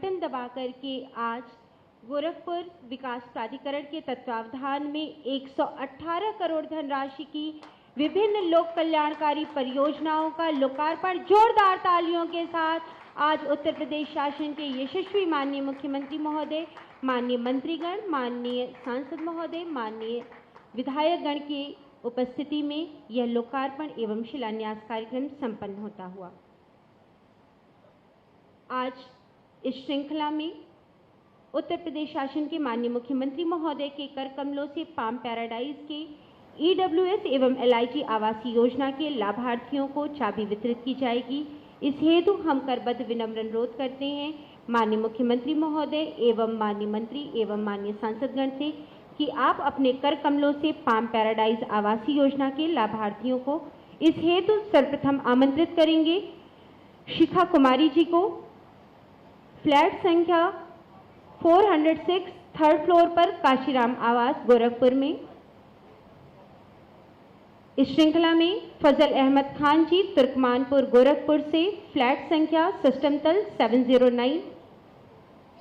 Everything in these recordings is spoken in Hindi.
बटन दबा करके आज गोरखपुर विकास प्राधिकरण के तत्वावधान में 118 करोड़ धनराशि की विभिन्न लोक कल्याणकारी परियोजनाओं का लोकार्पण जोरदार तालियों के साथ आज उत्तर प्रदेश शासन के यशस्वी माननीय मुख्यमंत्री महोदय, माननीय मंत्रीगण, माननीय सांसद महोदय, माननीय विधायकगण की उपस्थिति में यह लोकार्पण एवं शिलान्यास कार्यक्रम संपन्न होता हुआ। आज इस श्रृंखला में उत्तर प्रदेश शासन के माननीय मुख्यमंत्री महोदय के कर कमलों से पाम पैराडाइज के EWS एवं LIG आवासीय योजना के लाभार्थियों को चाबी वितरित की जाएगी। इस हेतु हम करबद्ध विनम्र अनुरोध करते हैं माननीय मुख्यमंत्री महोदय एवं माननीय मंत्री एवं माननीय सांसदगण से कि आप अपने कर कमलों से पाम पैराडाइज आवासीय योजना के लाभार्थियों को इस हेतु सर्वप्रथम आमंत्रित करेंगे। शिखा कुमारी जी को फ्लैट संख्या 406 थर्ड फ्लोर पर काशीराम आवास गोरखपुर में। इस श्रृंखला में फजल अहमद खान जी तुर्कमानपुर गोरखपुर से फ्लैट संख्या सिस्टम तल 709।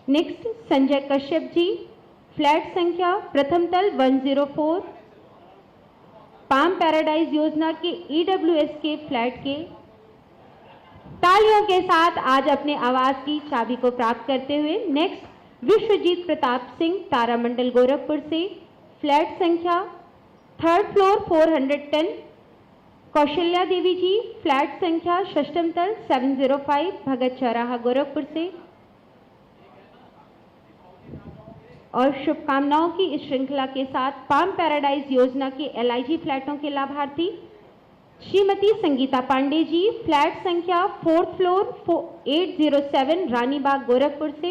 नेक्स्ट संजय कश्यप जी फ्लैट संख्या प्रथम तल 104 पाम पैराडाइज योजना के EWS के फ्लैट के तालियों के साथ आज अपने आवास की चाबी को प्राप्त करते हुए। नेक्स्ट विश्वजीत प्रताप सिंह तारामंडल गोरखपुर से फ्लैट संख्या थर्ड फ्लोर 410। कौशल्या देवी जी फ्लैट संख्या षष्टम तल 705 भगत चौराहा गोरखपुर से। और शुभकामनाओं की इस श्रृंखला के साथ पाम पैराडाइज योजना के LIG फ्लैटों के लाभार्थी श्रीमती संगीता पांडे जी फ्लैट संख्या 4th फ्लोर 807 रानीबाग गोरखपुर से।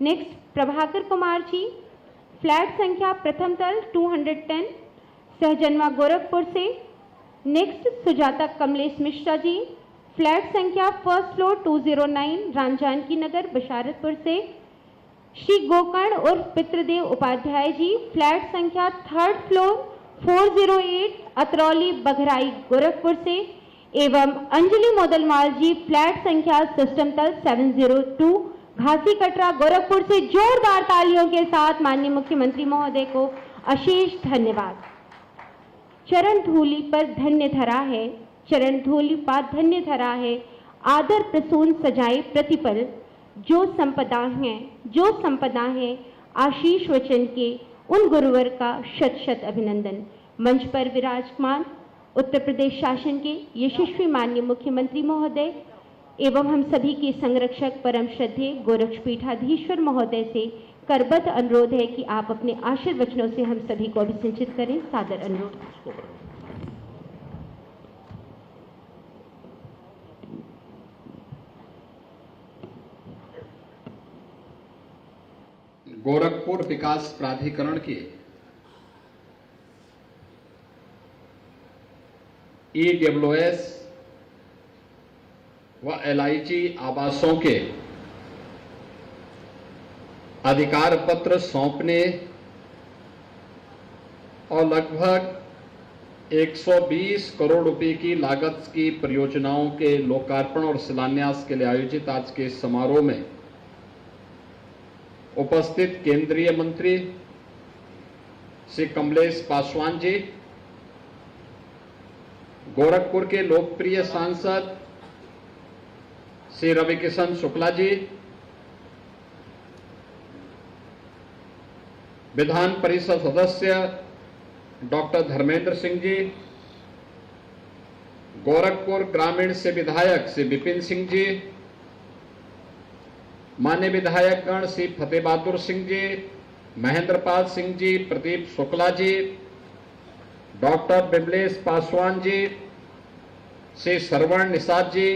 नेक्स्ट प्रभाकर कुमार जी फ्लैट संख्या प्रथम तल 210 सहजनवा गोरखपुर से। नेक्स्ट सुजाता कमलेश मिश्रा जी फ्लैट संख्या 1st फ्लोर 209 रामजानकी नगर बशारतपुर से। श्री गोकर्ण और पितृदेव उपाध्याय जी फ्लैट संख्या 3rd फ्लोर 408 अतरौली बघराई गोरखपुर से एवं अंजलि मोदलमाल जी फ्लैट संख्या सिस्टम तल 702 घासी कटरा गोरखपुर से। जोरदार तालियों के साथ माननीय मुख्यमंत्री महोदय को अशेष धन्यवाद। चरण धूलि पर धन्य धरा है, चरण धूलि पर धन्य धरा है, आदर प्रसून सजाए प्रतिपल जो संपदा है आशीष वचन के उन गुरुवर का शत शत अभिनंदन। मंच पर विराजमान उत्तर प्रदेश शासन के यशस्वी माननीय मुख्यमंत्री महोदय एवं हम सभी के संरक्षक परम श्रद्धेय गोरक्षपीठाधीश्वर महोदय से करबद्ध अनुरोध है कि आप अपने आशीर्वचनों से हम सभी को अभिसिंचित करें। सादर अनुरोध। गोरखपुर विकास प्राधिकरण के EWS व LIG आवासों के अधिकार पत्र सौंपने और लगभग 120 करोड़ रुपए की लागत की परियोजनाओं के लोकार्पण और शिलान्यास के लिए आयोजित आज के समारोह में उपस्थित केंद्रीय मंत्री श्री कमलेश पासवान जी, गोरखपुर के लोकप्रिय सांसद श्री रविकिशन शुक्ला जी, विधान परिषद सदस्य डॉक्टर धर्मेंद्र सिंह जी, गोरखपुर ग्रामीण से विधायक श्री विपिन सिंह जी, मान्य विधायकगण श्री फतेह बहादुर सिंह जी, महेंद्रपाल सिंह जी, प्रदीप शुक्ला जी, डॉक्टर बिमलेश पासवान जी, श्री श्रवण निषाद जी,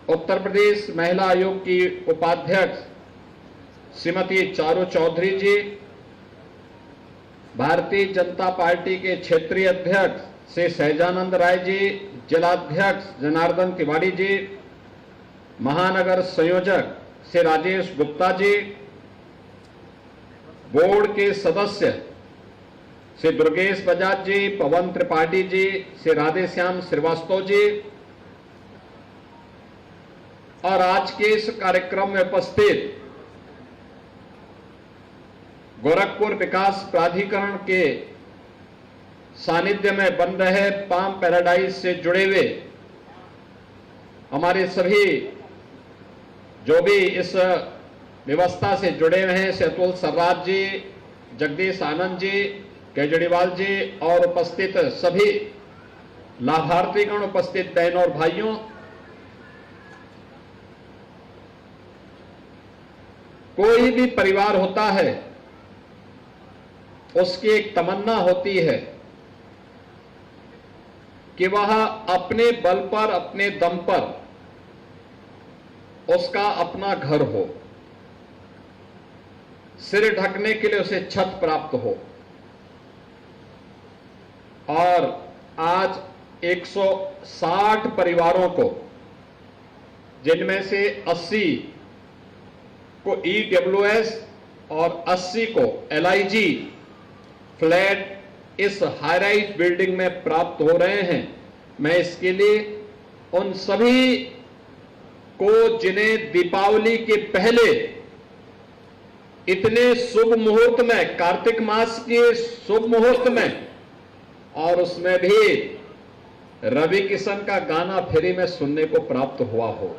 उत्तर प्रदेश महिला आयोग की उपाध्यक्ष श्रीमती चारू चौधरी जी, भारतीय जनता पार्टी के क्षेत्रीय अध्यक्ष श्री सहजानंद राय जी, जिलाध्यक्ष जनार्दन तिवारी जी, महानगर संयोजक श्री राजेश गुप्ता जी, बोर्ड के सदस्य श्री दुर्गेश बजाज जी, पवन त्रिपाठी जी, श्री राधेश्याम श्रीवास्तव जी, और आज के इस कार्यक्रम में उपस्थित गोरखपुर विकास प्राधिकरण के सानिध्य में बन रहे पाम पैराडाइज से जुड़े हुए हमारे सभी जो भी इस व्यवस्था से जुड़े हुए हैं, अतुल सर्राफ जी, जगदीश आनंद जी, केजरीवाल जी और उपस्थित सभी लाभार्थीगण, उपस्थित बहनों और भाइयों, कोई भी परिवार होता है उसकी एक तमन्ना होती है कि वह अपने बल पर, अपने दम पर उसका अपना घर हो, सिर ढकने के लिए उसे छत प्राप्त हो। और आज 160 परिवारों को, जिनमें से 80 को EWS और 80 को LIG फ्लैट इस हाई राइज बिल्डिंग में प्राप्त हो रहे हैं। मैं इसके लिए उन सभी को, जिन्हें दीपावली के पहले इतने शुभ मुहूर्त में, कार्तिक मास के शुभ मुहूर्त में, और उसमें भी रवि किशन का गाना फ्री में सुनने को प्राप्त हुआ हो।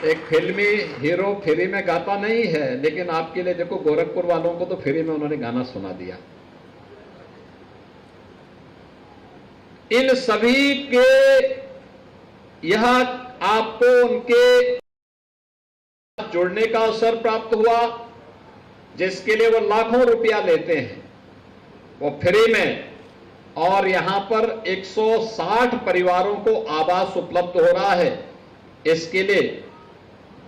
एक फिल्मी हीरो फ्री में गाता नहीं है, लेकिन आपके लिए देखो, गोरखपुर वालों को तो फ्री में उन्होंने गाना सुना दिया। इन सभी के यह आपको उनके जुड़ने का अवसर प्राप्त हुआ, जिसके लिए वो लाखों रुपया लेते हैं, वो फ्री में। और यहां पर 160 परिवारों को आवास उपलब्ध हो रहा है। इसके लिए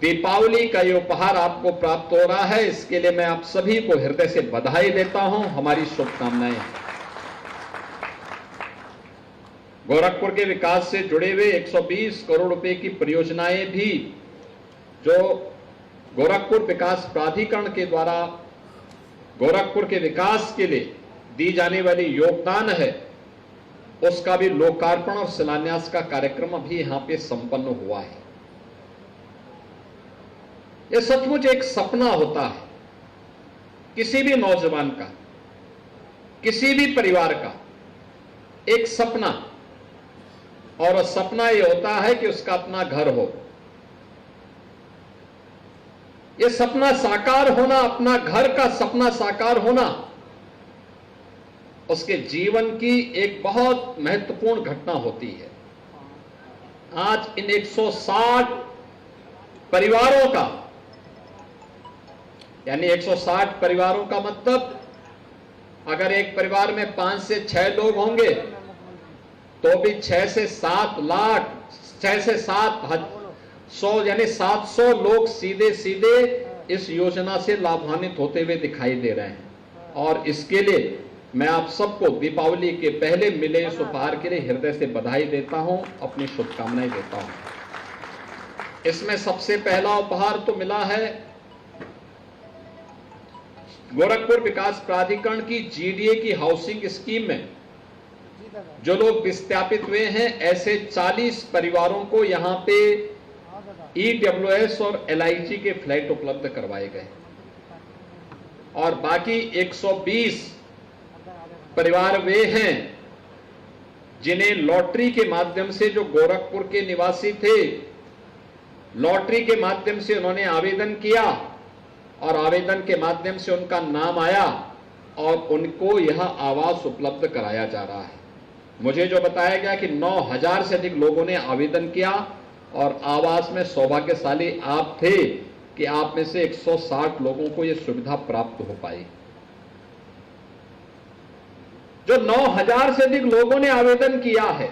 दीपावली का ये उपहार आपको प्राप्त हो रहा है। इसके लिए मैं आप सभी को हृदय से बधाई देता हूं, हमारी शुभकामनाएं। गोरखपुर के विकास से जुड़े हुए 120 करोड़ रुपए की परियोजनाएं भी जो गोरखपुर विकास प्राधिकरण के द्वारा गोरखपुर के विकास के लिए दी जाने वाली योगदान है, उसका भी लोकार्पण और शिलान्यास का कार्यक्रम अभी यहां पे संपन्न हुआ है। यह सचमुच एक सपना होता है किसी भी नौजवान का, किसी भी परिवार का, एक सपना। और सपना यह होता है कि उसका अपना घर हो। यह सपना साकार होना, अपना घर का सपना साकार होना, उसके जीवन की एक बहुत महत्वपूर्ण घटना होती है। आज इन 160 परिवारों का, यानी 160 परिवारों का मतलब, अगर एक परिवार में 5 से 6 लोग होंगे तो भी 6 से 7 लाख, 6 से 700 यानी 700 लोग सीधे सीधे इस योजना से लाभान्वित होते हुए दिखाई दे रहे हैं। और इसके लिए मैं आप सबको दीपावली के पहले मिले इस उपहार के लिए हृदय से बधाई देता हूं, अपनी शुभकामनाएं देता हूं। इसमें सबसे पहला उपहार तो मिला है गोरखपुर विकास प्राधिकरण की GDA की हाउसिंग स्कीम में जो लोग विस्थापित हुए हैं, ऐसे 40 परिवारों को यहां पे EWS और LIG के फ्लैट उपलब्ध करवाए गए। और बाकी 120 परिवार वे हैं जिन्हें लॉटरी के माध्यम से, जो गोरखपुर के निवासी थे, लॉटरी के माध्यम से उन्होंने आवेदन किया और आवेदन के माध्यम से उनका नाम आया और उनको यह आवास उपलब्ध कराया जा रहा है। मुझे जो बताया गया कि 9000 से अधिक लोगों ने आवेदन किया और आवास में सौभाग्यशाली आप थे कि आप में से 160 लोगों को यह सुविधा प्राप्त हो पाई। जो 9000 से अधिक लोगों ने आवेदन किया है,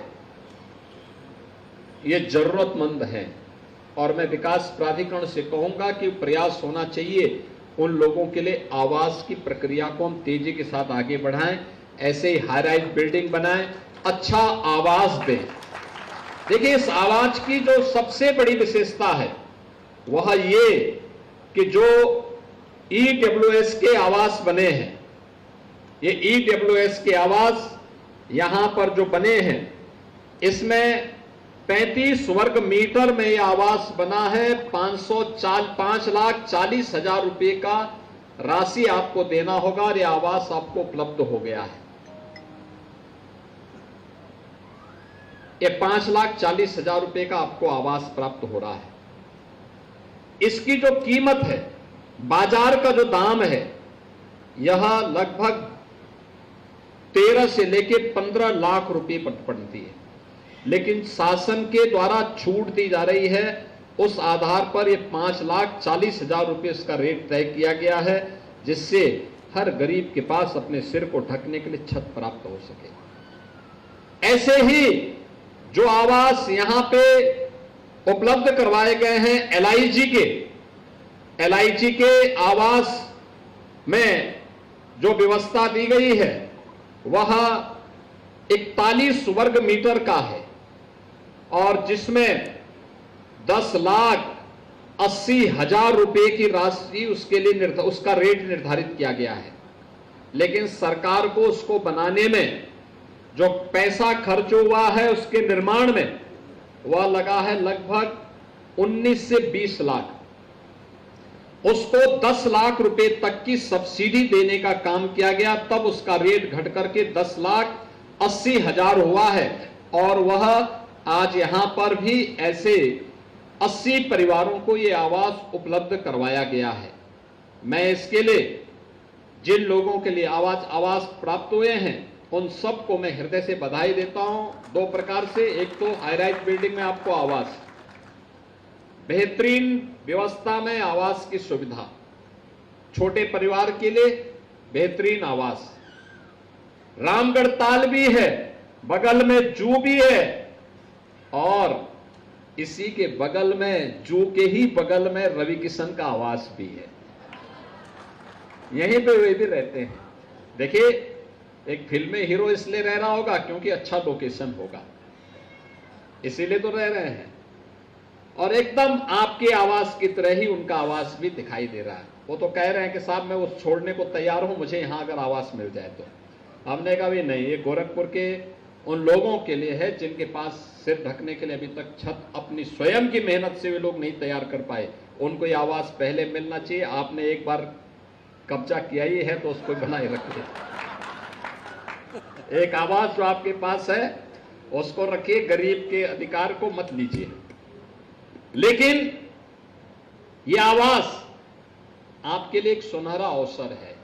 ये जरूरतमंद हैं। और मैं विकास प्राधिकरण से कहूंगा कि प्रयास होना चाहिए उन लोगों के लिए आवास की प्रक्रिया को हम तेजी के साथ आगे बढ़ाएं, ऐसे ही हाई राइज बिल्डिंग बनाएं, अच्छा आवास दें। देखिए, इस आवास की जो सबसे बड़ी विशेषता है वह ये कि जो EWS के आवास बने हैं, ये EWS के आवास यहां पर जो बने हैं, इसमें 35 वर्ग मीटर में यह आवास बना है। 5,40,000 रुपए का राशि आपको देना होगा और यह आवास आपको उपलब्ध हो गया है। यह 5,40,000 रुपए का आपको आवास प्राप्त हो रहा है। इसकी जो कीमत है, बाजार का जो दाम है, यह लगभग 13 से लेकर 15 लाख रुपए पड़ती है, लेकिन शासन के द्वारा छूट दी जा रही है। उस आधार पर यह 5,40,000 रुपए इसका रेट तय किया गया है, जिससे हर गरीब के पास अपने सिर को ढकने के लिए छत प्राप्त हो सके। ऐसे ही जो आवास यहां पे उपलब्ध करवाए गए हैं एलआईजी के आवास में जो व्यवस्था दी गई है वह 41 वर्ग मीटर का है और जिसमें 10,80,000 रुपए की राशि उसके लिए उसका रेट निर्धारित किया गया है। लेकिन सरकार को उसको बनाने में जो पैसा खर्च हुआ है, उसके निर्माण में वह लगा है लगभग 19 से 20 लाख। उसको 10 लाख रुपए तक की सब्सिडी देने का काम किया गया, तब उसका रेट घट करके 10,80,000 हुआ है और वह आज यहां पर भी ऐसे 80 परिवारों को यह आवास उपलब्ध करवाया गया है। मैं इसके लिए जिन लोगों के लिए आवास प्राप्त हुए हैं उन सबको मैं हृदय से बधाई देता हूं। दो प्रकार से, एक तो हाई राइज बिल्डिंग में आपको आवास, बेहतरीन व्यवस्था में आवास की सुविधा, छोटे परिवार के लिए बेहतरीन आवास, रामगढ़ ताल भी है, बगल में जू भी है और इसी के बगल में, जू के ही बगल में रवि किशन का आवास भी है। यहीं पे वे भी रहते हैं। देखिए, एक फिल्मी हीरो इसलिए रह रहा होगा क्योंकि अच्छा लोकेशन होगा, इसीलिए तो रह रहे हैं। और एकदम आपके आवास की तरह ही उनका आवास भी दिखाई दे रहा है। वो तो कह रहे हैं कि साहब मैं वो छोड़ने को तैयार हूं, मुझे यहां अगर आवास मिल जाए तो। हमने कहा भी नहीं, ये गोरखपुर के उन लोगों के लिए है जिनके पास सिर ढकने के लिए अभी तक छत अपनी स्वयं की मेहनत से वे लोग नहीं तैयार कर पाए। उनको ये आवास पहले मिलना चाहिए। आपने एक बार कब्जा किया ही है तो उसको बनाए रखिए। एक आवास जो आपके पास है उसको रखिए, गरीब के अधिकार को मत लीजिए। लेकिन यह आवास आपके लिए एक सुनहरा अवसर है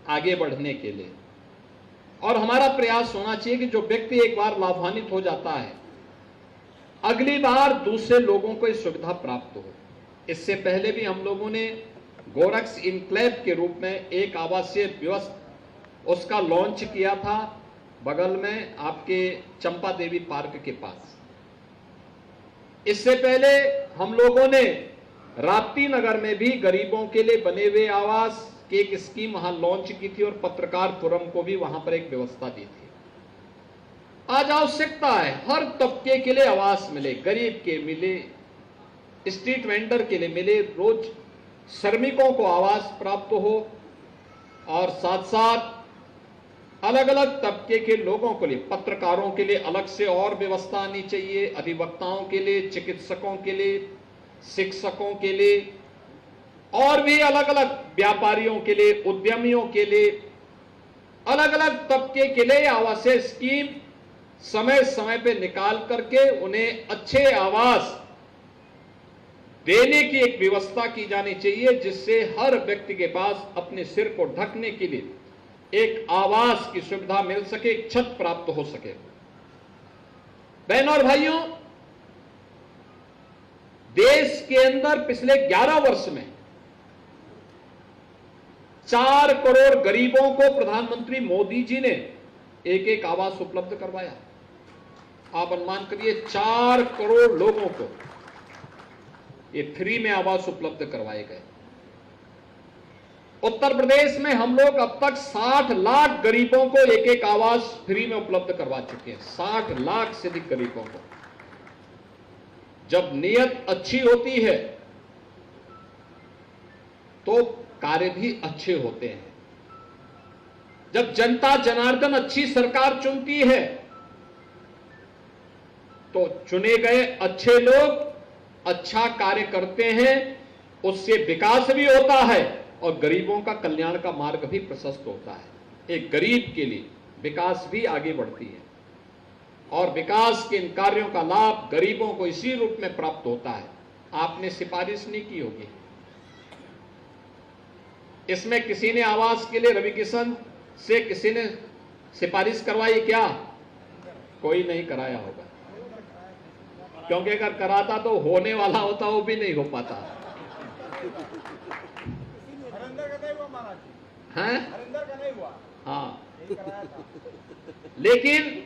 आगे बढ़ने के लिए, और हमारा प्रयास होना चाहिए कि जो व्यक्ति एक बार लाभान्वित हो जाता है, अगली बार दूसरे लोगों को इस सुविधा प्राप्त हो। इससे पहले भी हम लोगों ने गोरक्स इनक्लेव के रूप में एक आवासीय व्यवस्था उसका लॉन्च किया था, बगल में आपके चंपा देवी पार्क के पास। इससे पहले हम लोगों ने राप्ती नगर में भी गरीबों के लिए बने हुए आवास की एक स्कीम वहां लॉन्च की थी और पत्रकार फोरम को भी वहां पर एक व्यवस्था दी थी। आज आवश्यकता है हर तबके के लिए आवास मिले, गरीब के मिले, स्ट्रीट वेंडर के लिए मिले, रोज श्रमिकों को आवास प्राप्त हो और साथ साथ अलग अलग तबके के लोगों के लिए, पत्रकारों के लिए अलग से और व्यवस्था आनी चाहिए, अधिवक्ताओं के लिए, चिकित्सकों के लिए, शिक्षकों के लिए और भी अलग अलग व्यापारियों के लिए, उद्यमियों के लिए, अलग अलग तबके के लिए आवासीय स्कीम समय समय पे निकाल करके उन्हें अच्छे आवास देने की एक व्यवस्था की जानी चाहिए, जिससे हर व्यक्ति के पास अपने सिर को ढकने के लिए एक आवास की सुविधा मिल सके, एक छत प्राप्त हो सके। बहनों और भाइयों, देश के अंदर पिछले 11 वर्ष में 4 करोड़ गरीबों को प्रधानमंत्री मोदी जी ने एक एक आवास उपलब्ध करवाया। आप अनुमान करिए, 4 करोड़ लोगों को ये फ्री में आवास उपलब्ध करवाए गए। उत्तर प्रदेश में हम लोग अब तक 60 लाख गरीबों को एक एक आवास फ्री में उपलब्ध करवा चुके हैं। 60 लाख से अधिक गरीबों को। जब नीयत अच्छी होती है तो कार्य भी अच्छे होते हैं। जब जनता जनार्दन अच्छी सरकार चुनती है तो चुने गए अच्छे लोग अच्छा कार्य करते हैं, उससे विकास भी होता है और गरीबों का कल्याण का मार्ग भी प्रशस्त होता है। एक गरीब के लिए विकास भी आगे बढ़ती है और विकास के इन कार्यों का लाभ गरीबों को इसी रूप में प्राप्त होता है। आपने सिफारिश नहीं की होगी, इसमें किसी ने आवास के लिए रवि किशन से किसी ने सिफारिश करवाई क्या? कोई नहीं कराया होगा, क्योंकि अगर कराता तो होने वाला होता, वो भी नहीं हो पाता है। हाँ, लेकिन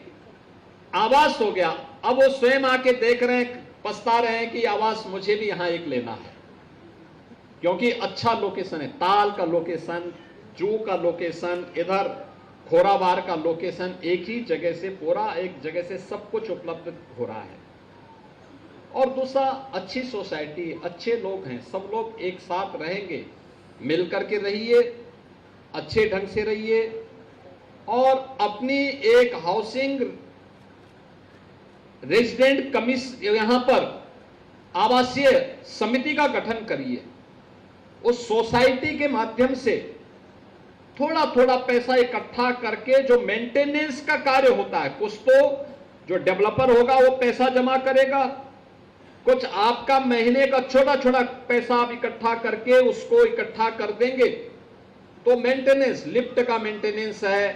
आवास हो गया। अब वो स्वयं आके देख रहे हैं, पछता रहे हैं कि आवास मुझे भी यहां एक लेना है, क्योंकि अच्छा लोकेशन है, ताल का लोकेशन, जू का लोकेशन, इधर खोराबार का लोकेशन, एक ही जगह से पूरा एक जगह से सब कुछ उपलब्ध हो रहा है। और दूसरा, अच्छी सोसाइटी, अच्छे लोग हैं, सब लोग एक साथ रहेंगे, मिलकर के रहिए, अच्छे ढंग से रहिए और अपनी एक हाउसिंग रेजिडेंट कमीशन यहां पर आवासीय समिति का गठन करिए। उस सोसाइटी के माध्यम से थोड़ा थोड़ा पैसा इकट्ठा करके जो मेंटेनेंस का कार्य होता है, कुछ तो जो डेवलपर होगा वो पैसा जमा करेगा, कुछ आपका महीने का छोटा छोटा पैसा आप इकट्ठा करके उसको इकट्ठा कर देंगे तो मेंटेनेंस, लिफ्ट का मेंटेनेंस है,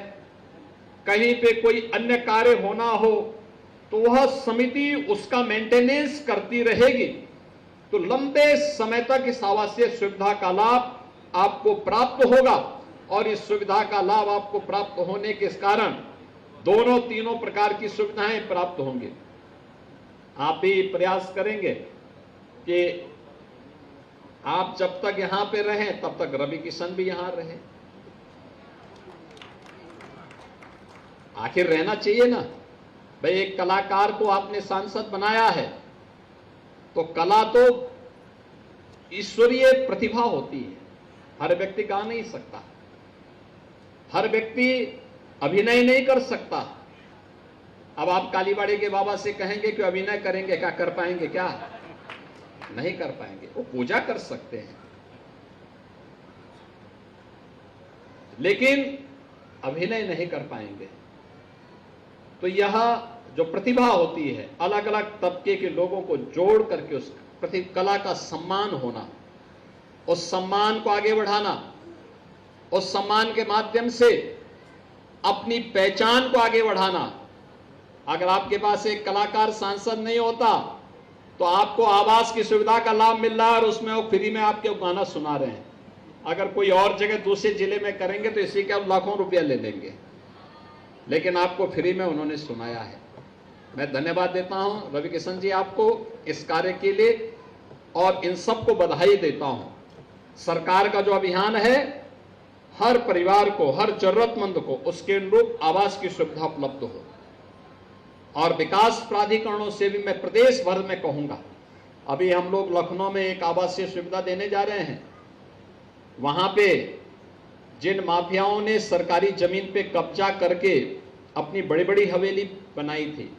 कहीं पे कोई अन्य कार्य होना हो तो वह समिति उसका मेंटेनेंस करती रहेगी। तो लंबे समय तक इस आवासीय सुविधा का लाभ आपको प्राप्त होगा और इस सुविधा का लाभ आपको प्राप्त होने के कारण दोनों तीनों प्रकार की सुविधाएं प्राप्त होंगी। आप भी प्रयास करेंगे कि आप जब तक यहां पे रहें तब तक रवि किशन भी यहां रहे। आखिर रहना चाहिए ना भाई, एक कलाकार को आपने सांसद बनाया है तो कला तो ईश्वरीय प्रतिभा होती है, हर व्यक्ति गा नहीं सकता, हर व्यक्ति अभिनय नहीं कर सकता। अब आप कालीबाड़ी के बाबा से कहेंगे कि अभिनय करेंगे, क्या कर पाएंगे? क्या नहीं कर पाएंगे। वो पूजा कर सकते हैं लेकिन अभिनय नहीं कर पाएंगे। तो यह जो प्रतिभा होती है, अलग अलग तबके के लोगों को जोड़ करके उस कला का सम्मान होना, उस सम्मान को आगे बढ़ाना, उस सम्मान के माध्यम से अपनी पहचान को आगे बढ़ाना। अगर आपके पास एक कलाकार सांसद नहीं होता तो आपको आवास की सुविधा का लाभ मिल रहा है और उसमें वो फ्री में आपके गाना सुना रहे हैं। अगर कोई और जगह दूसरे जिले में करेंगे तो इसी के लाखों रुपया ले लेंगे, लेकिन आपको फ्री में उन्होंने सुनाया है। मैं धन्यवाद देता हूं रवि किशन जी आपको इस कार्य के लिए और इन सबको बधाई देता हूं। सरकार का जो अभियान है, हर परिवार को, हर जरूरतमंद को उसके अनुरूप आवास की सुविधा उपलब्ध हो। और विकास प्राधिकरणों से भी मैं प्रदेश भर में कहूंगा, अभी हम लोग लखनऊ में एक आवासीय सुविधा देने जा रहे हैं। वहां पे जिन माफियाओं ने सरकारी जमीन पे कब्जा करके अपनी बड़ी बड़ी हवेली बनाई थी,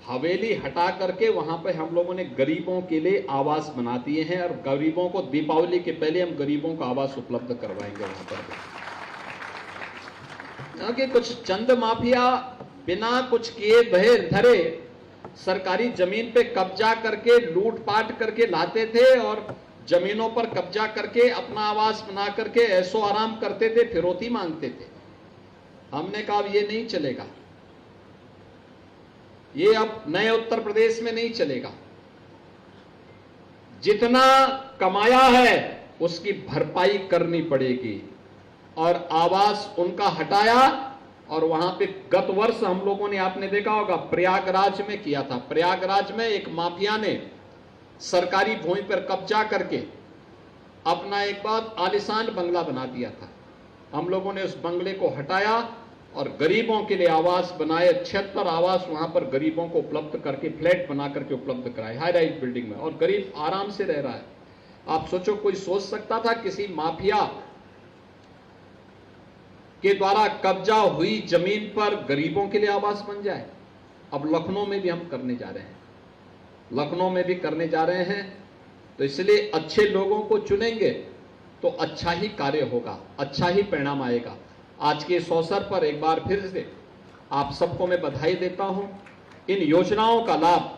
हवेली हटा करके वहां पे हम लोगों ने गरीबों के लिए आवास बना दिए हैं और गरीबों को दीपावली के पहले हम गरीबों को आवास उपलब्ध करवाएंगे वहां पर। क्योंकि कुछ चंद माफिया बिना कुछ किए धरे सरकारी जमीन पे कब्जा करके लूटपाट करके लाते थे और जमीनों पर कब्जा करके अपना आवास बना करके ऐशो आराम करते थे, फिरौती मांगते थे। हमने कहा अब ये नहीं चलेगा, ये अब नए उत्तर प्रदेश में नहीं चलेगा। जितना कमाया है उसकी भरपाई करनी पड़ेगी। और आवास उनका हटाया और वहां पे गत वर्ष हम लोगों ने, आपने देखा होगा, प्रयागराज में किया था। प्रयागराज में एक माफिया ने सरकारी भूमि पर कब्जा करके अपना एक बात आलीशान बंगला बना दिया था। हम लोगों ने उस बंगले को हटाया और गरीबों के लिए आवास बनाए। 76 आवास वहां पर गरीबों को उपलब्ध करके, फ्लैट बना करके उपलब्ध कराए हाई राइज बिल्डिंग में, और गरीब आराम से रह रहा है। आप सोचो, कोई सोच सकता था किसी माफिया के द्वारा कब्जा हुई जमीन पर गरीबों के लिए आवास बन जाए? अब लखनऊ में भी हम करने जा रहे हैं। लखनऊ में भी करने जा रहे हैं। तो इसलिए अच्छे लोगों को चुनेंगे तो अच्छा ही कार्य होगा, अच्छा ही परिणाम आएगा। आज के इस अवसर पर एक बार फिर से आप सबको मैं बधाई देता हूं। इन योजनाओं का लाभ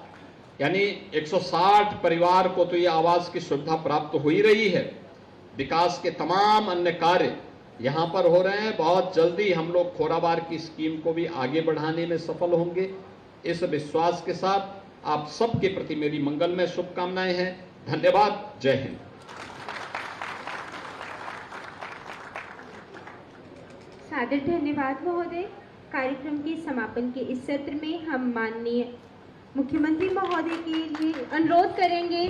यानी 160 परिवार को तो ये आवास की सुविधा प्राप्त हो ही रही है। विकास के तमाम अन्य कार्य यहां पर हो रहे हैं। बहुत जल्दी हम लोग खोराबार की स्कीम को भी आगे बढ़ाने में सफल होंगे। इस विश्वास के साथ आप सबके प्रति मेरी मंगलमय शुभकामनाएं हैं। धन्यवाद। जय हिंद। सादर धन्यवाद महोदय। कार्यक्रम के समापन के इस सत्र में हम माननीय मुख्यमंत्री महोदय के लिए अनुरोध करेंगे